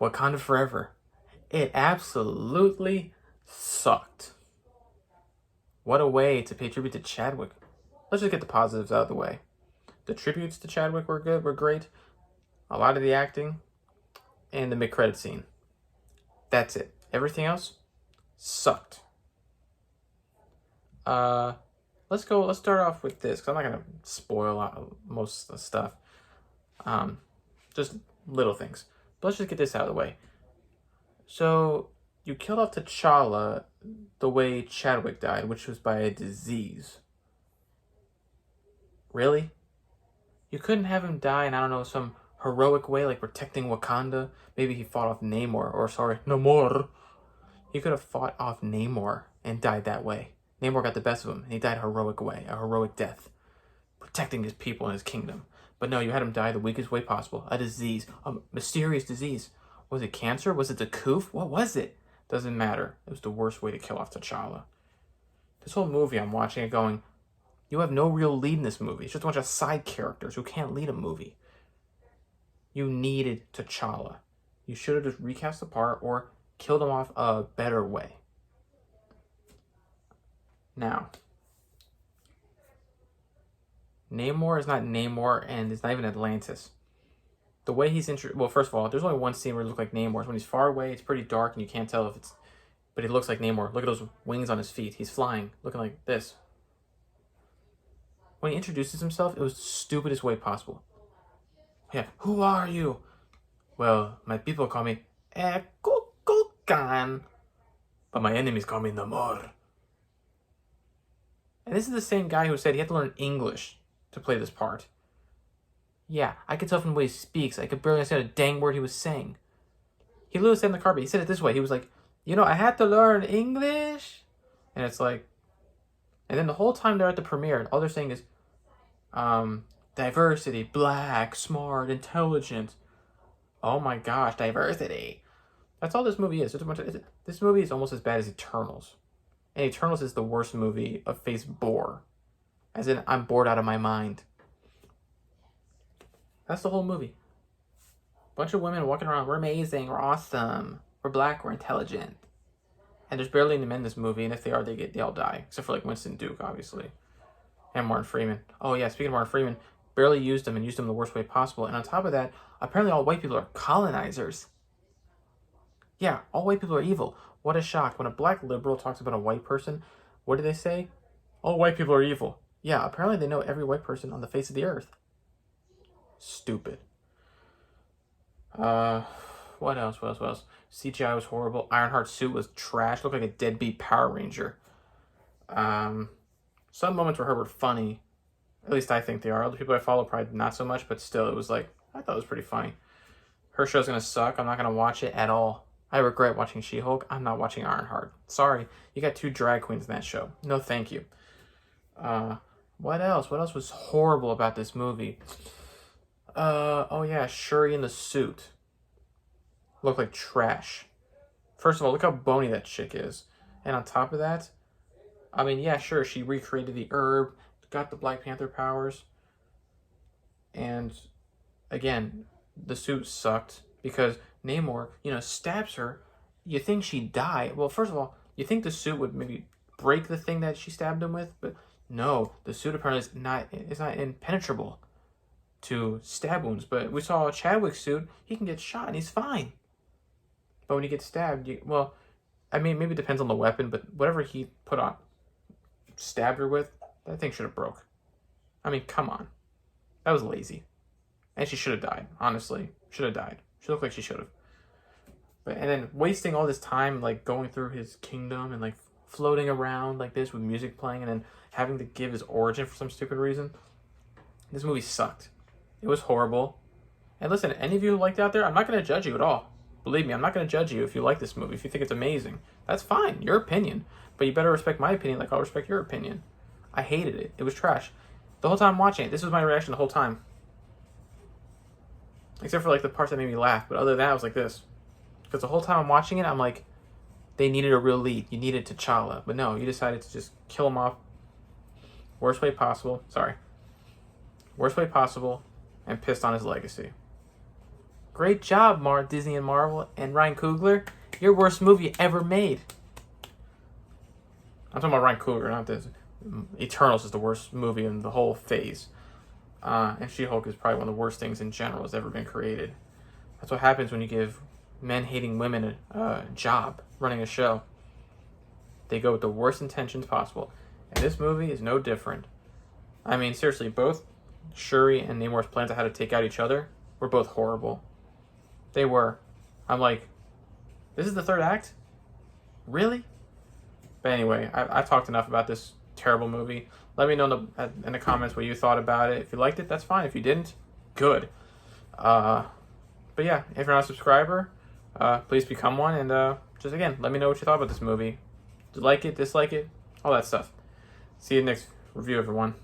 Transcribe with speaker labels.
Speaker 1: Wakanda Forever. It absolutely sucked. What a way to pay tribute to Chadwick. Let's just get the positives out of the way. The tributes to Chadwick were good, were great. A lot of the acting, and the mid-credit scene. That's it. Everything else sucked. Uh, let's go. Let's start off with this because I'm not gonna spoil most of the stuff. Just little things. But let's just get this out of the way. So you killed off T'Challa the way Chadwick died, which was by a disease. Really? You couldn't have him die in, I don't know, some heroic way, like protecting Wakanda? Maybe he fought off Namor, or sorry, Namor. He could have fought off Namor and died that way. Namor got the best of him, and he died a heroic way, a heroic death, protecting his people and his kingdom. But no, you had him die the weakest way possible. A disease, a mysterious disease. Was it cancer? Was it the coof? What was it? Doesn't matter. It was the worst way to kill off T'Challa. This whole movie, I'm watching it going, you have no real lead in this movie. It's just a bunch of side characters who can't lead a movie. You needed T'Challa. You should have just recast the part or killed him off a better way. Now, Namor is not Namor, and it's not even Atlantis. The way he's well, first of all, there's only one scene where he looks like Namor. When he's far away, it's pretty dark, and you can't tell if it's... But he looks like Namor. Look at those wings on his feet. He's flying, looking like this. When he introduces himself, it was the stupidest way possible. Yeah, who are you? Well, my people call me Kukulkan, but my enemies call me Namor. And this is the same guy who said he had to learn English to play this part. Yeah, I could tell from the way he speaks. I could barely understand a dang word he was saying. He literally said in the car, but he said it this way. He was like, I had to learn English. And it's like... And then the whole time they're at the premiere, all they're saying is, diversity, black, smart, intelligent. Oh my gosh, diversity. That's all this movie is. This movie is almost as bad as Eternals. And Eternals is the worst movie of face bore. As in, I'm bored out of my mind. That's the whole movie. Bunch of women walking around, we're amazing, we're awesome, we're black, we're intelligent. And there's barely any men in this movie, and if they are, they all die. Except for like Winston Duke, obviously. And Martin Freeman. Oh yeah, speaking of Martin Freeman, barely used him and used him the worst way possible. And on top of that, apparently all white people are colonizers. Yeah, all white people are evil. What a shock. When a black liberal talks about a white person, what do they say? All white people are evil. Yeah, apparently they know every white person on the face of the earth. Stupid. What else? CGI was horrible. Ironheart's suit was trash. Looked like a deadbeat Power Ranger. Some moments were were funny. At least I think they are. Other people I follow probably not so much, but still, it was like, I thought it was pretty funny. Her show's gonna suck. I'm not gonna watch it at all. I regret watching She-Hulk. I'm not watching Ironheart. Sorry. You got 2 drag queens in that show. No, thank you. What else? What else was horrible about this movie? Oh yeah, Shuri in the suit. Looked like trash. First of all, look how bony that chick is. And on top of that, I mean, yeah, sure, she recreated the herb, got the Black Panther powers. And again, the suit sucked because Namor, stabs her. You think she'd die. Well, first of all, you think the suit would maybe break the thing that she stabbed him with, but no, the suit apparently is not impenetrable to stab wounds. But we saw a Chadwick suit, he can get shot and he's fine. But when he gets stabbed, I mean, maybe it depends on the weapon, but whatever he stabbed her with, that thing should have broke. I mean, come on. That was lazy. And she should have died, honestly. Should have died. She looked like she should have. And then wasting all this time, like, going through his kingdom and, like, floating around like this with music playing and then having to give his origin for some stupid reason. This movie sucked. It was horrible. And listen, any of you who liked it out there, I'm not going to judge you at all. Believe me, I'm not going to judge you if you like this movie, if you think it's amazing. That's fine, your opinion. But you better respect my opinion like I'll respect your opinion. I hated it. It was trash. The whole time watching it, this was my reaction the whole time. Except for like the parts that made me laugh. But other than that, I was like this. Because the whole time I'm watching it, I'm like, they needed a real lead. You needed T'Challa. But no, you decided to just kill him off. Worst way possible. Sorry. Worst way possible. And pissed on his legacy. Great job, Disney and Marvel, and Ryan Coogler. Your worst movie ever made. I'm talking about Ryan Coogler, not this. Eternals is the worst movie in the whole phase. And She-Hulk is probably one of the worst things in general that's ever been created. That's what happens when you give men-hating women a job running a show. They go with the worst intentions possible. And this movie is no different. I mean, seriously, both Shuri and Namor's plans on how to take out each other were both horrible. They were. I'm like, this is the third act? Really? But anyway, I've talked enough about this terrible movie. Let me know in the comments what you thought about it. If you liked it, that's fine. If you didn't, good. But yeah, if you're not a subscriber, please become one. And just again, let me know what you thought about this movie. Did you like it, dislike it, all that stuff. See you next review, everyone.